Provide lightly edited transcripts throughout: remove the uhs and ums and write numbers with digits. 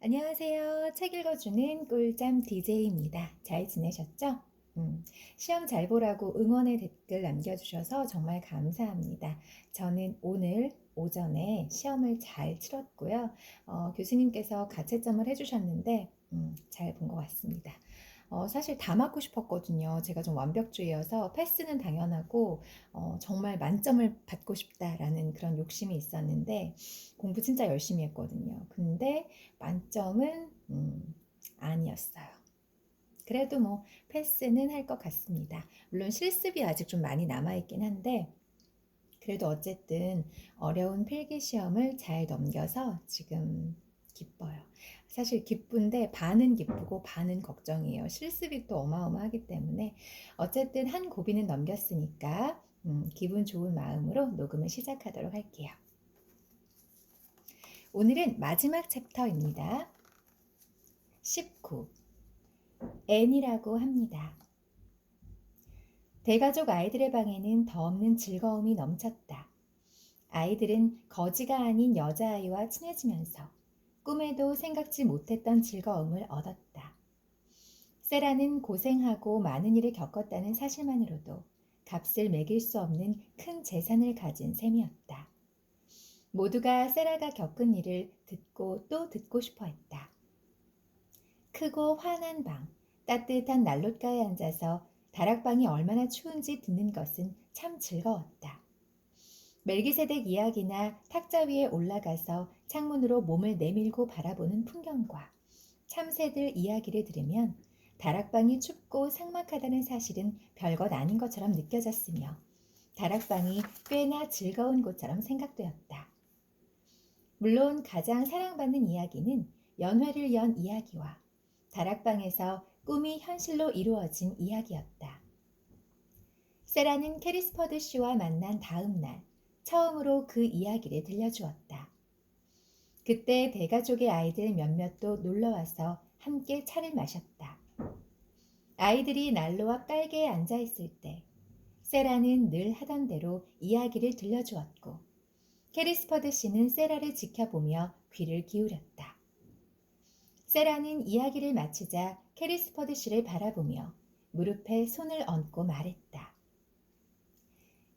안녕하세요. 책 읽어주는 꿀잠 DJ입니다. 잘 지내셨죠? 시험 잘 보라고 응원의 댓글 남겨주셔서 정말 감사합니다. 저는 오늘 오전에 시험을 잘 치렀고요. 교수님께서 가채점을 해주셨는데 잘 본 것 같습니다. 사실 다 맞고 싶었거든요. 제가 좀 완벽주의여서 패스는 당연하고 정말 만점을 받고 싶다라는 그런 욕심이 있었는데 공부 진짜 열심히 했거든요. 근데 만점은 아니었어요. 그래도 뭐 패스는 할 것 같습니다. 물론 실습이 아직 좀 많이 남아있긴 한데 그래도 어쨌든 어려운 필기 시험을 잘 넘겨서 지금 기뻐요. 사실 기쁜데 반은 기쁘고 반은 걱정이에요. 실습이 또 어마어마하기 때문에 어쨌든 한 고비는 넘겼으니까 기분 좋은 마음으로 녹음을 시작하도록 할게요. 오늘은 마지막 챕터입니다. 19. 앤이라고 합니다. 대가족 아이들의 방에는 더 없는 즐거움이 넘쳤다. 아이들은 거지가 아닌 여자아이와 친해지면서 꿈에도 생각지 못했던 즐거움을 얻었다. 세라는 고생하고 많은 일을 겪었다는 사실만으로도 값을 매길 수 없는 큰 재산을 가진 셈이었다. 모두가 세라가 겪은 일을 듣고 또 듣고 싶어 했다. 크고 환한 방, 따뜻한 난로가에 앉아서 다락방이 얼마나 추운지 듣는 것은 참 즐거웠다. 멜기세덱 이야기나 탁자 위에 올라가서 창문으로 몸을 내밀고 바라보는 풍경과 참새들 이야기를 들으면 다락방이 춥고 삭막하다는 사실은 별것 아닌 것처럼 느껴졌으며 다락방이 꽤나 즐거운 곳처럼 생각되었다. 물론 가장 사랑받는 이야기는 연회를 연 이야기와 다락방에서 꿈이 현실로 이루어진 이야기였다. 세라는 캐리스퍼드 씨와 만난 다음 날 처음으로 그 이야기를 들려주었다. 그때 대가족의 아이들 몇몇도 놀러와서 함께 차를 마셨다. 아이들이 난로와 깔개에 앉아있을 때 세라는 늘 하던 대로 이야기를 들려주었고 캐리스퍼드 씨는 세라를 지켜보며 귀를 기울였다. 세라는 이야기를 마치자 캐리스퍼드 씨를 바라보며 무릎에 손을 얹고 말했다.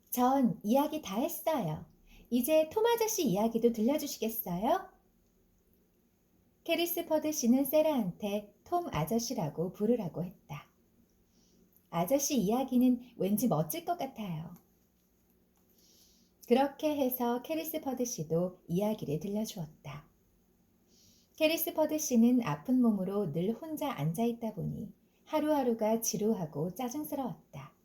전 이야기 다 했어요. 이제 톰 아저씨 이야기도 들려주시겠어요? 캐리스퍼드 씨는 세라한테 톰 아저씨라고 부르라고 했다. 아저씨 이야기는 왠지 멋질 것 같아요. 그렇게 해서 캐리스퍼드 씨도 이야기를 들려주었다. 캐리스퍼드 씨는 아픈 몸으로 늘 혼자 앉아있다 보니 하루하루가 지루하고 짜증스러웠다.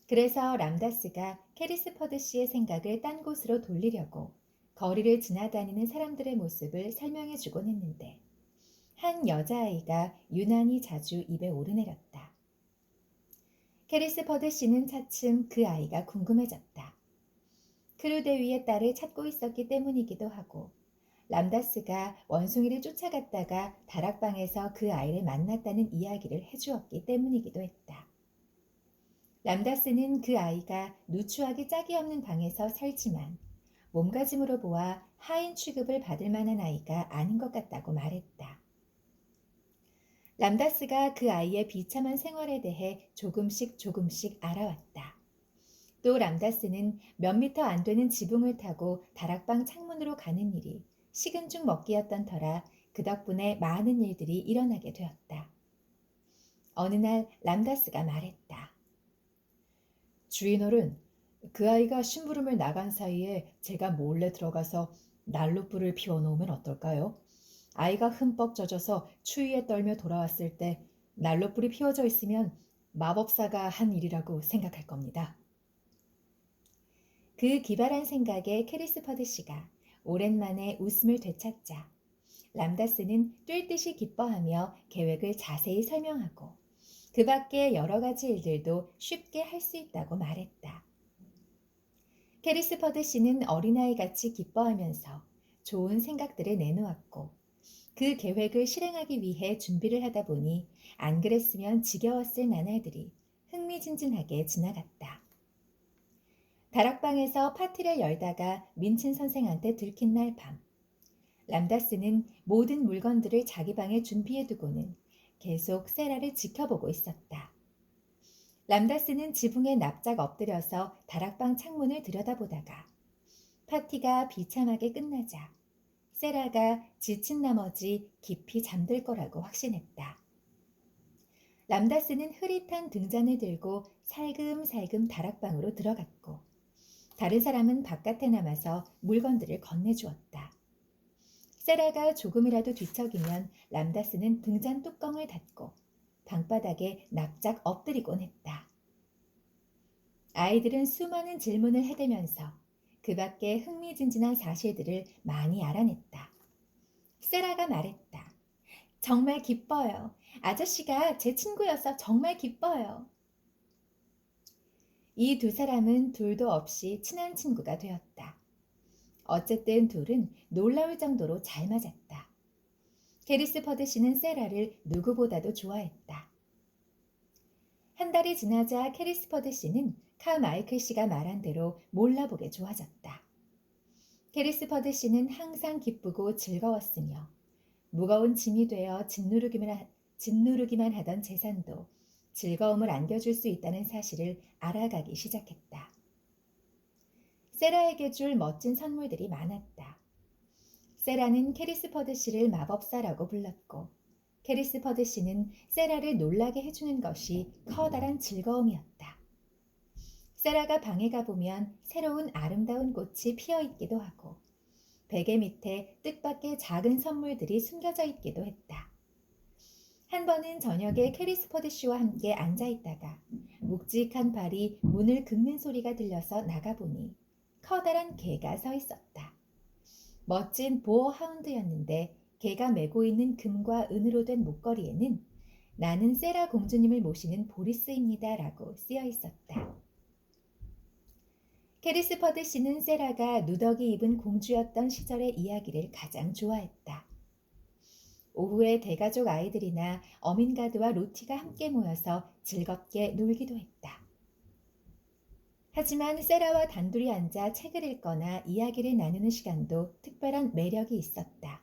그래서 람다스가 캐리스퍼드 씨의 생각을 딴 곳으로 돌리려고 거리를 지나다니는 사람들의 모습을 설명해 주곤 했는데 한 여자아이가 유난히 자주 입에 오르내렸다. 캐리스퍼드 씨는 차츰 그 아이가 궁금해졌다. 크루데위의 딸을 찾고 있었기 때문이기도 하고 람다스가 원숭이를 쫓아갔다가 다락방에서 그 아이를 만났다는 이야기를 해주었기 때문이기도 했다. 람다스는 그 아이가 누추하게 짝이 없는 방에서 살지만 몸가짐으로 보아 하인 취급을 받을 만한 아이가 아닌 것 같다고 말했다. 람다스가 그 아이의 비참한 생활에 대해 조금씩 알아왔다. 또 람다스는 몇 미터 안 되는 지붕을 타고 다락방 창문으로 가는 일이 식은 죽 먹기였던 터라 그 덕분에 많은 일들이 일어나게 되었다. 어느 날 람다스가 말했다. 주인어른, 그 아이가 심부름을 나간 사이에 제가 몰래 들어가서 난로불을 피워놓으면 어떨까요? 아이가 흠뻑 젖어서 추위에 떨며 돌아왔을 때 난로불이 피워져 있으면 마법사가 한 일이라고 생각할 겁니다. 그 기발한 생각에 캐리스퍼드 씨가 오랜만에 웃음을 되찾자 람다스는 뛸 듯이 기뻐하며 계획을 자세히 설명하고 그 밖에 여러 가지 일들도 쉽게 할 수 있다고 말했다. 캐리스퍼드 씨는 어린아이같이 기뻐하면서 좋은 생각들을 내놓았고 그 계획을 실행하기 위해 준비를 하다 보니 안 그랬으면 지겨웠을 나날들이 흥미진진하게 지나갔다. 다락방에서 파티를 열다가 민친 선생한테 들킨 날 밤 람다스는 모든 물건들을 자기 방에 준비해두고는 계속 세라를 지켜보고 있었다. 람다스는 지붕에 납작 엎드려서 다락방 창문을 들여다보다가 파티가 비참하게 끝나자 세라가 지친 나머지 깊이 잠들 거라고 확신했다. 람다스는 흐릿한 등잔을 들고 살금살금 다락방으로 들어갔고 다른 사람은 바깥에 남아서 물건들을 건네주었다. 세라가 조금이라도 뒤척이면 람다스는 등잔 뚜껑을 닫고 방바닥에 납작 엎드리곤 했다. 아이들은 수많은 질문을 해대면서 그 밖에 흥미진진한 사실들을 많이 알아냈다. 세라가 말했다. 정말 기뻐요. 아저씨가 제 친구여서 정말 기뻐요. 이 두 사람은 둘도 없이 친한 친구가 되었다. 어쨌든 둘은 놀라울 정도로 잘 맞았다. 캐리스퍼드 씨는 세라를 누구보다도 좋아했다. 한 달이 지나자 캐리스퍼드 씨는 카마이클 씨가 말한 대로 몰라보게 좋아졌다. 캐리스퍼드 씨는 항상 기쁘고 즐거웠으며 무거운 짐이 되어 짓누르기만 하던 재산도 즐거움을 안겨줄 수 있다는 사실을 알아가기 시작했다. 세라에게 줄 멋진 선물들이 많았다. 세라는 캐리스퍼드 씨를 마법사라고 불렀고 캐리스퍼드 씨는 세라를 놀라게 해주는 것이 커다란 즐거움이었다. 세라가 방에 가보면 새로운 아름다운 꽃이 피어있기도 하고 베개 밑에 뜻밖의 작은 선물들이 숨겨져 있기도 했다. 한 번은 저녁에 캐리스퍼드 씨와 함께 앉아있다가 묵직한 발이 문을 긁는 소리가 들려서 나가보니 커다란 개가 서 있었다. 멋진 보어 하운드였는데 개가 메고 있는 금과 은으로 된 목걸이에는 나는 세라 공주님을 모시는 보리스입니다 라고 쓰여 있었다. 캐리스퍼드 씨는 세라가 누더기 입은 공주였던 시절의 이야기를 가장 좋아했다. 오후에 대가족 아이들이나 어민가드와 로티가 함께 모여서 즐겁게 놀기도 했다. 하지만 세라와 단둘이 앉아 책을 읽거나 이야기를 나누는 시간도 특별한 매력이 있었다.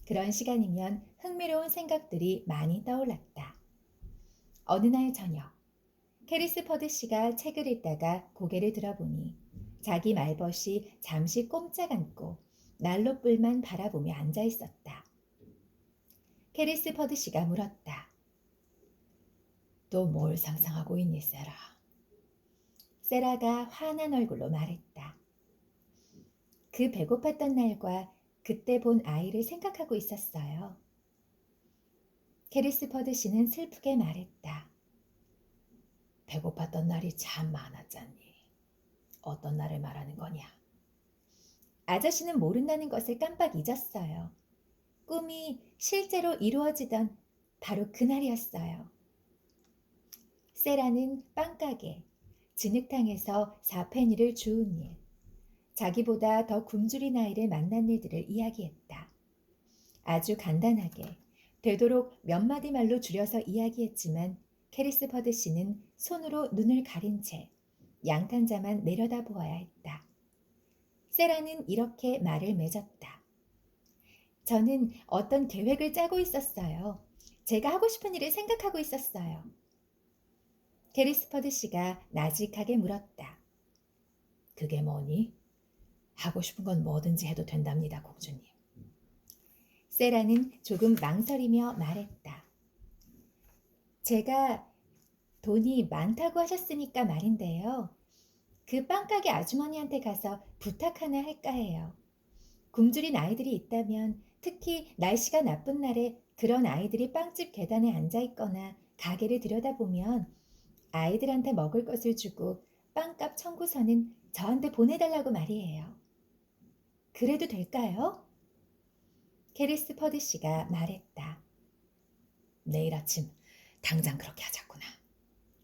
그런 시간이면 흥미로운 생각들이 많이 떠올랐다. 어느 날 저녁, 캐리스퍼드 씨가 책을 읽다가 고개를 들어보니 자기 말벗이 잠시 꼼짝 않고 난로불만 바라보며 앉아 있었다. 캐리스퍼드 씨가 물었다. 또 뭘 상상하고 있니, 세라? 세라가 환한 얼굴로 말했다. 그 배고팠던 날과 그때 본 아이를 생각하고 있었어요. 캐리스퍼드 씨는 슬프게 말했다. 배고팠던 날이 참 많았잖니. 어떤 날을 말하는 거냐? 아저씨는 모른다는 것을 깜빡 잊었어요. 꿈이 실제로 이루어지던 바로 그날이었어요. 세라는 빵가게, 진흙탕에서 4페니를 주운 일, 자기보다 더 굶주린 아이를 만난 일들을 이야기했다. 아주 간단하게, 되도록 몇 마디 말로 줄여서 이야기했지만 캐리스퍼드 씨는 손으로 눈을 가린 채 양탄자만 내려다 보아야 했다. 세라는 이렇게 말을 맺었다. 저는 어떤 계획을 짜고 있었어요. 제가 하고 싶은 일을 생각하고 있었어요. 캐리스퍼드 씨가 나직하게 물었다. 그게 뭐니? 하고 싶은 건 뭐든지 해도 된답니다, 공주님. 세라는 조금 망설이며 말했다. 제가 돈이 많다고 하셨으니까 말인데요. 그 빵가게 아주머니한테 가서 부탁 하나 할까 해요. 굶주린 아이들이 있다면 특히 날씨가 나쁜 날에 그런 아이들이 빵집 계단에 앉아있거나 가게를 들여다보면 아이들한테 먹을 것을 주고 빵값 청구서는 저한테 보내달라고 말이에요. 그래도 될까요? 캐리스퍼드 씨가 말했다. 내일 아침 당장 그렇게 하자꾸나.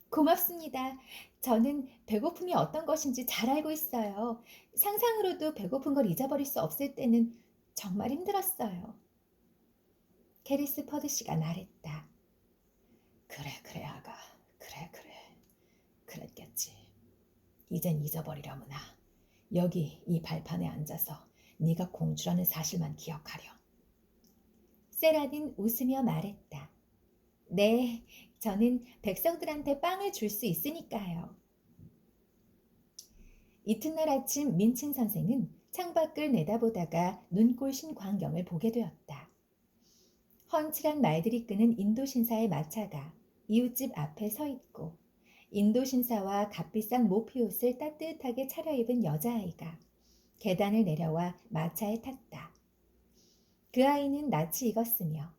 고맙습니다. 저는 배고픔이 어떤 것인지 잘 알고 있어요. 상상으로도 배고픈 걸 잊어버릴 수 없을 때는 정말 힘들었어요. 캐리스퍼드 씨가 말했다. 그래 아가. 그래. 그랬겠지. 이젠 잊어버리려무나. 여기 이 발판에 앉아서 네가 공주라는 사실만 기억하렴. 세라는 웃으며 말했다. 네, 저는 백성들한테 빵을 줄 수 있으니까요. 이튿날 아침 민친 선생은 창밖을 내다보다가 눈꼴신 광경을 보게 되었다. 훤칠한 말들이 끄는 인도 신사의 마차가 이웃집 앞에 서 있고 인도 신사와 값비싼 모피옷을 따뜻하게 차려입은 여자아이가 계단을 내려와 마차에 탔다. 그 아이는 낯이 익었으며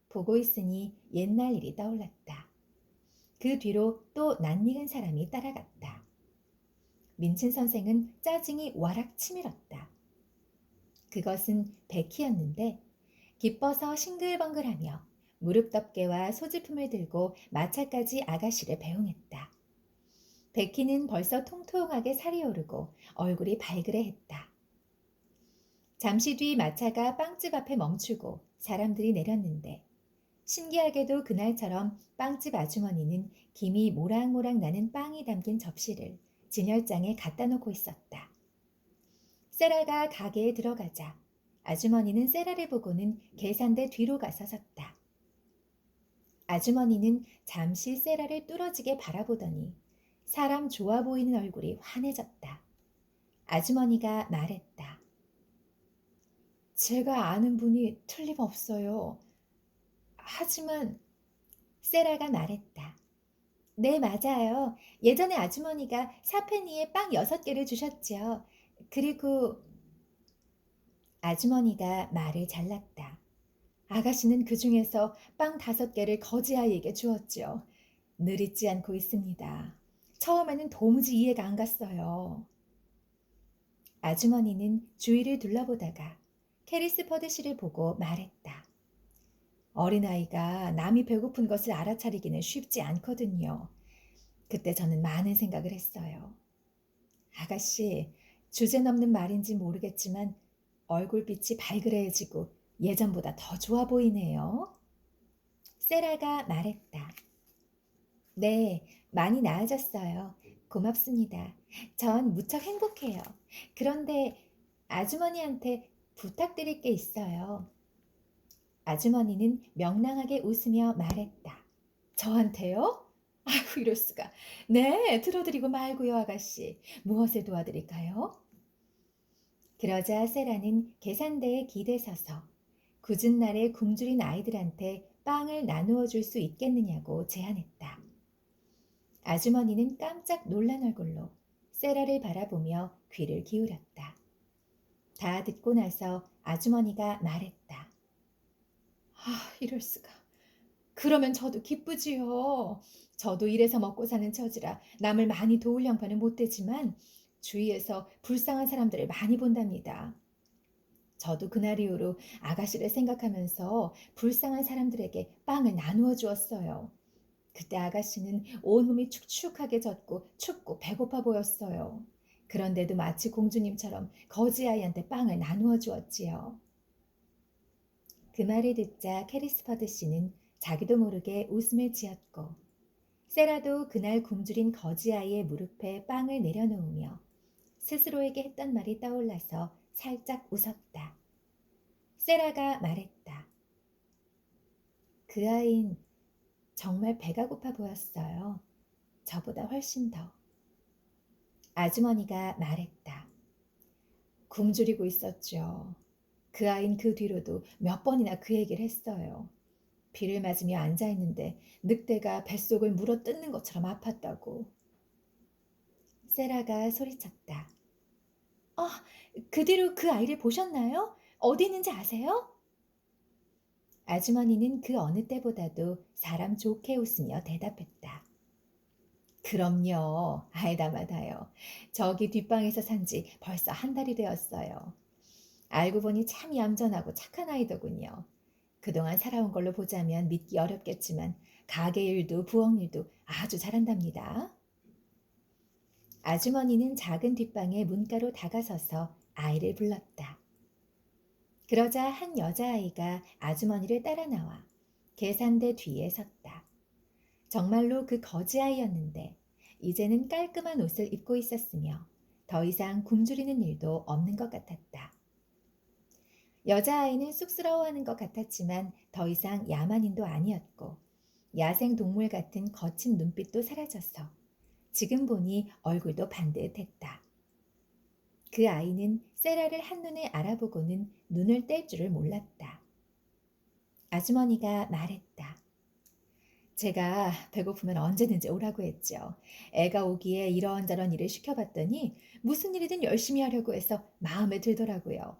보고 있으니 옛날 일이 떠올랐다. 그 뒤로 또 낯익은 사람이 따라갔다. 민친 선생은 짜증이 와락 치밀었다. 그것은 베키였는데 기뻐서 싱글벙글하며 무릎 덮개와 소지품을 들고 마차까지 아가씨를 배웅했다. 베키는 벌써 통통하게 살이 오르고 얼굴이 발그레했다. 잠시 뒤 마차가 빵집 앞에 멈추고 사람들이 내렸는데 신기하게도 그날처럼 빵집 아주머니는 김이 모락모락 나는 빵이 담긴 접시를 진열장에 갖다 놓고 있었다. 세라가 가게에 들어가자 아주머니는 세라를 보고는 계산대 뒤로 가서 섰다. 아주머니는 잠시 세라를 뚫어지게 바라보더니 사람 좋아 보이는 얼굴이 환해졌다. 아주머니가 말했다. 제가 아는 분이 틀림없어요. 하지만 세라가 말했다. 네, 맞아요. 예전에 아주머니가 사페니에 빵 6개를 주셨죠. 그리고 아주머니가 말을 잘랐다. 아가씨는 그 중에서 빵 5개를 거지아이에게 주었죠. 늘 잊지 않고 있습니다. 처음에는 도무지 이해가 안 갔어요. 아주머니는 주위를 둘러보다가 캐리스퍼드 씨를 보고 말했다. 어린아이가 남이 배고픈 것을 알아차리기는 쉽지 않거든요. 그때 저는 많은 생각을 했어요. 아가씨, 주제넘는 말인지 모르겠지만 얼굴빛이 발그레해지고 예전보다 더 좋아 보이네요. 세라가 말했다. 네, 많이 나아졌어요. 고맙습니다. 전 무척 행복해요. 그런데 아주머니한테 부탁드릴 게 있어요. 아주머니는 명랑하게 웃으며 말했다. 저한테요? 아휴, 이럴 수가. 네, 들어드리고 말고요, 아가씨. 무엇에 도와드릴까요? 그러자 세라는 계산대에 기대 서서 굳은 날에 굶주린 아이들한테 빵을 나누어 줄 수 있겠느냐고 제안했다. 아주머니는 깜짝 놀란 얼굴로 세라를 바라보며 귀를 기울였다. 다 듣고 나서 아주머니가 말했다. 이럴 수가. 그러면 저도 기쁘지요. 저도 일해서 먹고 사는 처지라 남을 많이 도울 형편은 못 되지만 주위에서 불쌍한 사람들을 많이 본답니다. 저도 그날 이후로 아가씨를 생각하면서 불쌍한 사람들에게 빵을 나누어 주었어요. 그때 아가씨는 온몸이 축축하게 젖고 춥고 배고파 보였어요. 그런데도 마치 공주님처럼 거지아이한테 빵을 나누어 주었지요. 그 말을 듣자 캐리스퍼드 씨는 자기도 모르게 웃음을 지었고 세라도 그날 굶주린 거지아이의 무릎에 빵을 내려놓으며 스스로에게 했던 말이 떠올라서 살짝 웃었다. 세라가 말했다. 그 아이는 정말 배가 고파 보였어요. 저보다 훨씬 더. 아주머니가 말했다. 굶주리고 있었죠. 그 아이는 그 뒤로도 몇 번이나 그 얘기를 했어요. 비를 맞으며 앉아있는데 늑대가 뱃속을 물어 뜯는 것처럼 아팠다고. 세라가 소리쳤다. 그 뒤로 그 아이를 보셨나요? 어디 있는지 아세요? 아주머니는 그 어느 때보다도 사람 좋게 웃으며 대답했다. 그럼요. 알다마다요. 저기 뒷방에서 산 지 벌써 한 달이 되었어요. 알고 보니 참 얌전하고 착한 아이더군요. 그동안 살아온 걸로 보자면 믿기 어렵겠지만 가게 일도 부엌 일도 아주 잘한답니다. 아주머니는 작은 뒷방의 문가로 다가서서 아이를 불렀다. 그러자 한 여자아이가 아주머니를 따라 나와 계산대 뒤에 섰다. 정말로 그 거지아이였는데 이제는 깔끔한 옷을 입고 있었으며 더 이상 굶주리는 일도 없는 것 같았다. 여자아이는 쑥스러워하는 것 같았지만 더 이상 야만인도 아니었고 야생 동물 같은 거친 눈빛도 사라졌어. 지금 보니 얼굴도 반듯했다. 그 아이는 세라를 한눈에 알아보고는 눈을 뗄 줄을 몰랐다. 아주머니가 말했다. 제가 배고프면 언제든지 오라고 했죠. 애가 오기에 이런저런 일을 시켜봤더니 무슨 일이든 열심히 하려고 해서 마음에 들더라고요.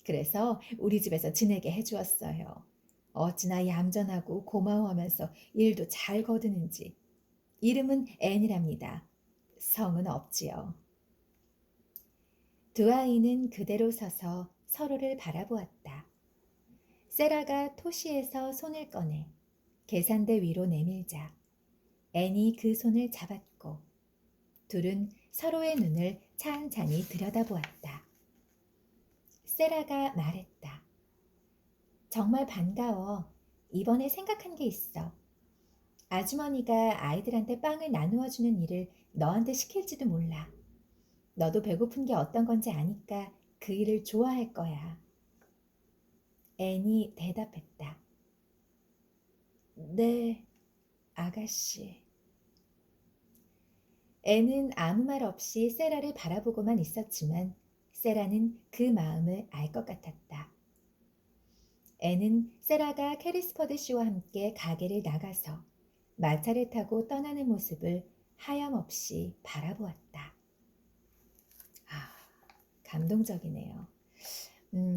그래서 우리 집에서 지내게 해주었어요. 어찌나 얌전하고 고마워하면서 일도 잘 거두는지. 이름은 앤이랍니다. 성은 없지요. 두 아이는 그대로 서서 서로를 바라보았다. 세라가 토시에서 손을 꺼내 계산대 위로 내밀자 앤이 그 손을 잡았고 둘은 서로의 눈을 찬찬히 들여다보았다. 세라가 말했다. 정말 반가워. 이번에 생각한 게 있어. 아주머니가 아이들한테 빵을 나누어 주는 일을 너한테 시킬지도 몰라. 너도 배고픈 게 어떤 건지 아니까 그 일을 좋아할 거야. 앤이 대답했다. 네, 아가씨. 앤은 아무 말 없이 세라를 바라보고만 있었지만 세라는 그 마음을 알 것 같았다. 앤은 세라가 캐리스퍼드 씨와 함께 가게를 나가서 마차를 타고 떠나는 모습을 하염없이 바라보았다. 아, 감동적이네요.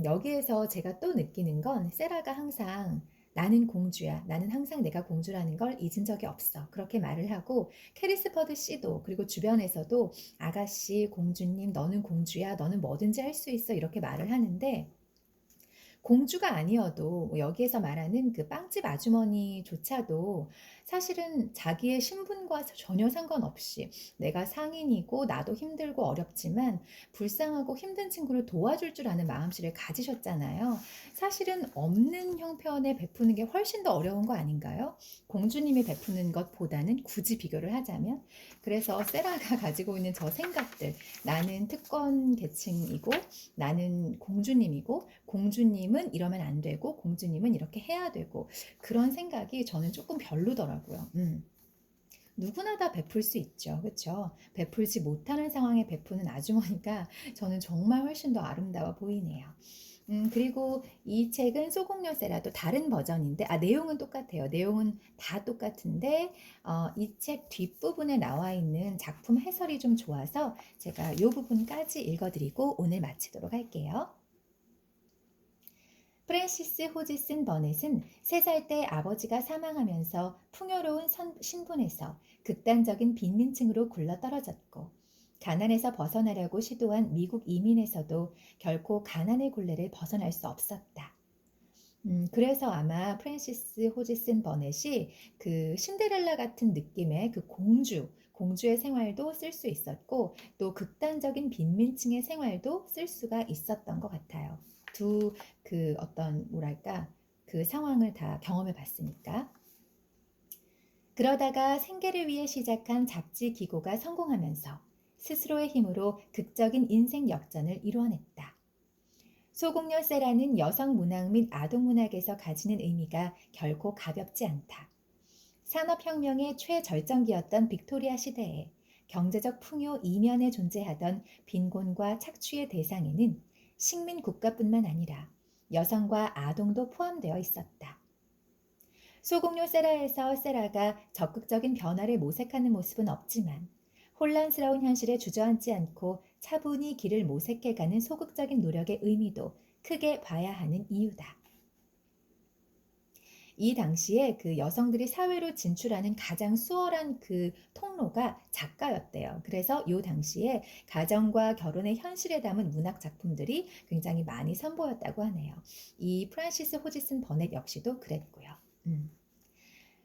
여기에서 제가 또 느끼는 건 세라가 항상 나는 공주야. 나는 항상 내가 공주라는 걸 잊은 적이 없어. 그렇게 말을 하고 캐리스퍼드 씨도 그리고 주변에서도 아가씨, 공주님, 너는 공주야. 너는 뭐든지 할 수 있어. 이렇게 말을 하는데 공주가 아니어도 뭐 여기에서 말하는 그 빵집 아주머니조차도 사실은 자기의 신분과 전혀 상관없이 내가 상인이고 나도 힘들고 어렵지만 불쌍하고 힘든 친구를 도와줄 줄 아는 마음씨를 가지셨잖아요. 사실은 없는 형편에 베푸는 게 훨씬 더 어려운 거 아닌가요? 공주님이 베푸는 것보다는 굳이 비교를 하자면. 그래서 세라가 가지고 있는 저 생각들, 나는 특권 계층이고 나는 공주님이고 공주님은 이러면 안 되고 공주님은 이렇게 해야 되고 그런 생각이 저는 조금 별로더라고요. 누구나 다 베풀 수 있죠. 그렇죠? 베풀지 못하는 상황에 베푸는 아주머니가 저는 정말 훨씬 더 아름다워 보이네요. 그리고 이 책은 소공녀세라도 다른 버전인데, 내용은 똑같아요. 내용은 다 똑같은데, 이 책 뒷부분에 나와 있는 작품 해설이 좀 좋아서 제가 이 부분까지 읽어드리고 오늘 마치도록 할게요. 프랜시스 호지슨 버넷은 3살 때 아버지가 사망하면서 풍요로운 신분에서 극단적인 빈민층으로 굴러떨어졌고 가난에서 벗어나려고 시도한 미국 이민에서도 결코 가난의 굴레를 벗어날 수 없었다. 그래서 아마 프랜시스 호지슨 버넷이 그 신데렐라 같은 느낌의 그 공주의 생활도 쓸 수 있었고 또 극단적인 빈민층의 생활도 쓸 수가 있었던 것 같아요. 두 그 어떤 뭐랄까 그 상황을 다 경험해 봤으니까. 그러다가 생계를 위해 시작한 잡지 기고가 성공하면서 스스로의 힘으로 극적인 인생 역전을 이루어냈다. 소공녀 세라는 여성 문학 및 아동 문학에서 가지는 의미가 결코 가볍지 않다. 산업혁명의 최절정기였던 빅토리아 시대에 경제적 풍요 이면에 존재하던 빈곤과 착취의 대상에는 식민 국가뿐만 아니라 여성과 아동도 포함되어 있었다. 소공녀 세라에서 세라가 적극적인 변화를 모색하는 모습은 없지만 혼란스러운 현실에 주저앉지 않고 차분히 길을 모색해가는 소극적인 노력의 의미도 크게 봐야 하는 이유다. 이 당시에 그 여성들이 사회로 진출하는 가장 수월한 그 통로가 작가였대요. 그래서 이 당시에 가정과 결혼의 현실에 담은 문학 작품들이 굉장히 많이 선보였다고 하네요. 이 프란시스 호지슨 버넷 역시도 그랬고요.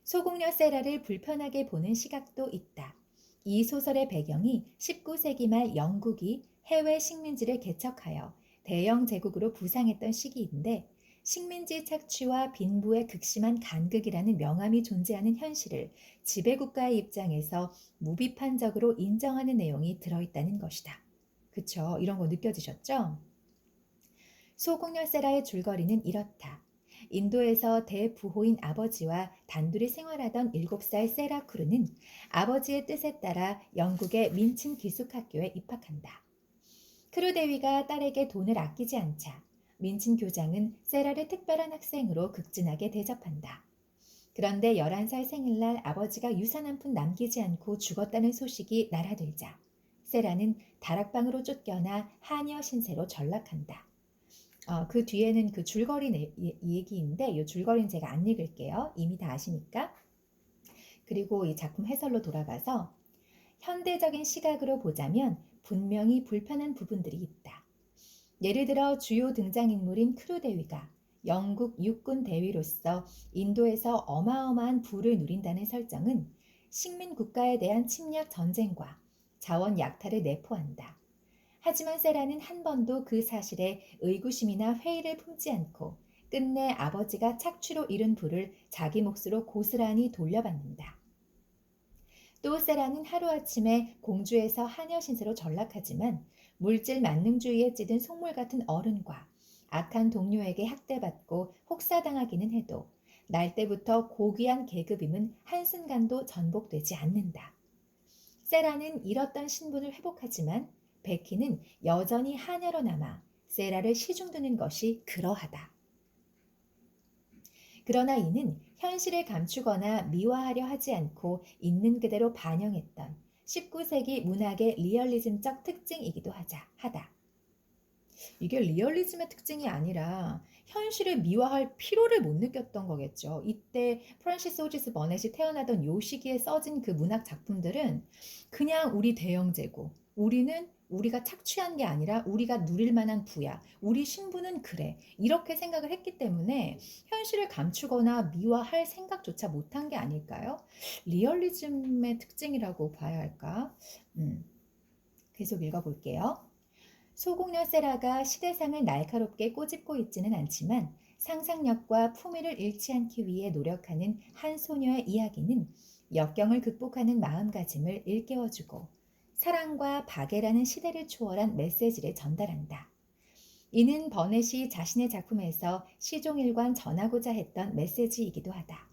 소공녀 세라를 불편하게 보는 시각도 있다. 이 소설의 배경이 19세기 말 영국이 해외 식민지를 개척하여 대영 제국으로 부상했던 시기인데 식민지 착취와 빈부의 극심한 간극이라는 명암이 존재하는 현실을 지배국가의 입장에서 무비판적으로 인정하는 내용이 들어있다는 것이다. 그쵸? 이런 거 느껴지셨죠? 소궁녀 세라의 줄거리는 이렇다. 인도에서 대부호인 아버지와 단둘이 생활하던 7살 세라 크루는 아버지의 뜻에 따라 영국의 민친 기숙학교에 입학한다. 크루 대위가 딸에게 돈을 아끼지 않자 민친 교장은 세라를 특별한 학생으로 극진하게 대접한다. 그런데 11살 생일날 아버지가 유산 한 푼 남기지 않고 죽었다는 소식이 날아들자 세라는 다락방으로 쫓겨나 하녀 신세로 전락한다. 그 뒤에는 그 줄거리 이 얘기인데 이 줄거리는 제가 안 읽을게요. 이미 다 아시니까. 그리고 이 작품 해설로 돌아가서 현대적인 시각으로 보자면 분명히 불편한 부분들이 있다. 예를 들어 주요 등장인물인 크루 대위가 영국 육군 대위로서 인도에서 어마어마한 부를 누린다는 설정은 식민 국가에 대한 침략 전쟁과 자원 약탈을 내포한다. 하지만 세라는 한 번도 그 사실에 의구심이나 회의를 품지 않고 끝내 아버지가 착취로 잃은 부를 자기 몫으로 고스란히 돌려받는다. 또 세라는 하루아침에 공주에서 하녀 신세로 전락하지만 물질 만능주의에 찌든 속물 같은 어른과 악한 동료에게 학대받고 혹사당하기는 해도 날 때부터 고귀한 계급임은 한순간도 전복되지 않는다. 세라는 잃었던 신분을 회복하지만 베키는 여전히 하녀로 남아 세라를 시중드는 것이 그러하다. 그러나 이는 현실을 감추거나 미화하려 하지 않고 있는 그대로 반영했던 19세기 문학의 리얼리즘적 특징이기도 하다. 이게 리얼리즘의 특징이 아니라 현실을 미화할 필요를 못 느꼈던 거겠죠. 이때 프란시스 호지스 버넷이 태어나던 요 시기에 써진 그 문학 작품들은 그냥 우리 대영제고 우리는 우리가 착취한 게 아니라 우리가 누릴 만한 부야. 우리 신분은 그래. 이렇게 생각을 했기 때문에 현실을 감추거나 미화할 생각조차 못한 게 아닐까요? 리얼리즘의 특징이라고 봐야 할까? 계속 읽어볼게요. 소공녀 세라가 시대상을 날카롭게 꼬집고 있지는 않지만 상상력과 품위를 잃지 않기 위해 노력하는 한 소녀의 이야기는 역경을 극복하는 마음가짐을 일깨워주고 사랑과 박애라는 시대를 초월한 메시지를 전달한다. 이는 버넷이 자신의 작품에서 시종일관 전하고자 했던 메시지이기도 하다.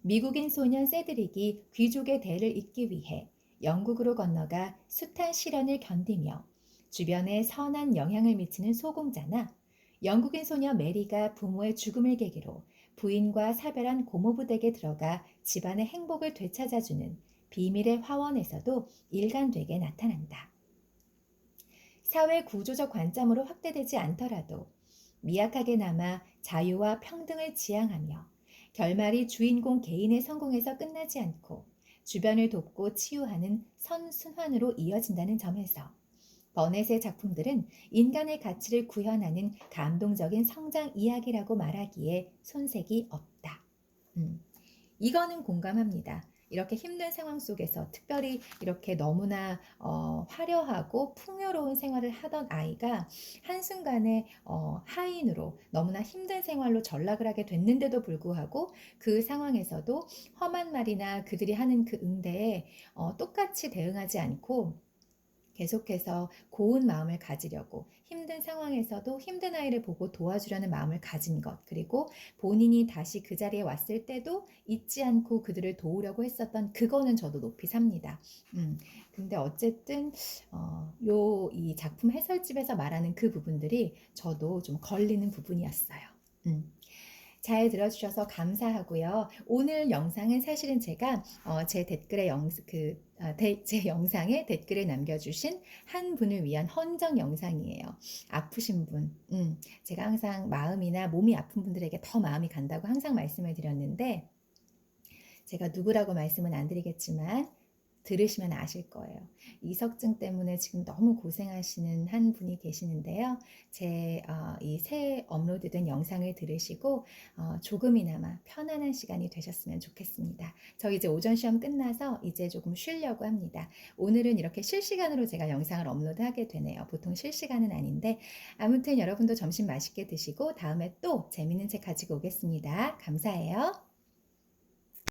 미국인 소년 세드릭이 귀족의 대를 잇기 위해 영국으로 건너가 숱한 시련을 견디며 주변에 선한 영향을 미치는 소공자나 영국인 소녀 메리가 부모의 죽음을 계기로 부인과 사별한 고모부 댁에 들어가 집안의 행복을 되찾아주는 비밀의 화원에서도 일관되게 나타난다. 사회 구조적 관점으로 확대되지 않더라도 미약하게 남아 자유와 평등을 지향하며 결말이 주인공 개인의 성공에서 끝나지 않고 주변을 돕고 치유하는 선순환으로 이어진다는 점에서 버넷의 작품들은 인간의 가치를 구현하는 감동적인 성장 이야기라고 말하기에 손색이 없다. 이거는 공감합니다. 이렇게 힘든 상황 속에서 특별히 이렇게 너무나 화려하고 풍요로운 생활을 하던 아이가 한순간에 하인으로 너무나 힘든 생활로 전락을 하게 됐는데도 불구하고 그 상황에서도 험한 말이나 그들이 하는 그 응대에 똑같이 대응하지 않고 계속해서 고운 마음을 가지려고 힘든 상황에서도 힘든 아이를 보고 도와주려는 마음을 가진 것, 그리고 본인이 다시 그 자리에 왔을 때도 잊지 않고 그들을 도우려고 했었던 그거는 저도 높이 삽니다. 근데 어쨌든 이 작품 해설집에서 말하는 그 부분들이 저도 좀 걸리는 부분이었어요. 잘 들어주셔서 감사하고요. 오늘 영상은 사실은 제가 제 댓글에 제 영상에 댓글을 남겨주신 한 분을 위한 헌정 영상이에요. 아프신 분, 제가 항상 마음이나 몸이 아픈 분들에게 더 마음이 간다고 항상 말씀을 드렸는데 제가 누구라고 말씀은 안 드리겠지만 들으시면 아실 거예요. 이석증 때문에 지금 너무 고생하시는 한 분이 계시는데요. 제 이 새 업로드된 영상을 들으시고 조금이나마 편안한 시간이 되셨으면 좋겠습니다. 저 이제 오전 시험 끝나서 이제 조금 쉬려고 합니다. 오늘은 이렇게 실시간으로 제가 영상을 업로드하게 되네요. 보통 실시간은 아닌데 아무튼 여러분도 점심 맛있게 드시고 다음에 또 재밌는 책 가지고 오겠습니다. 감사해요.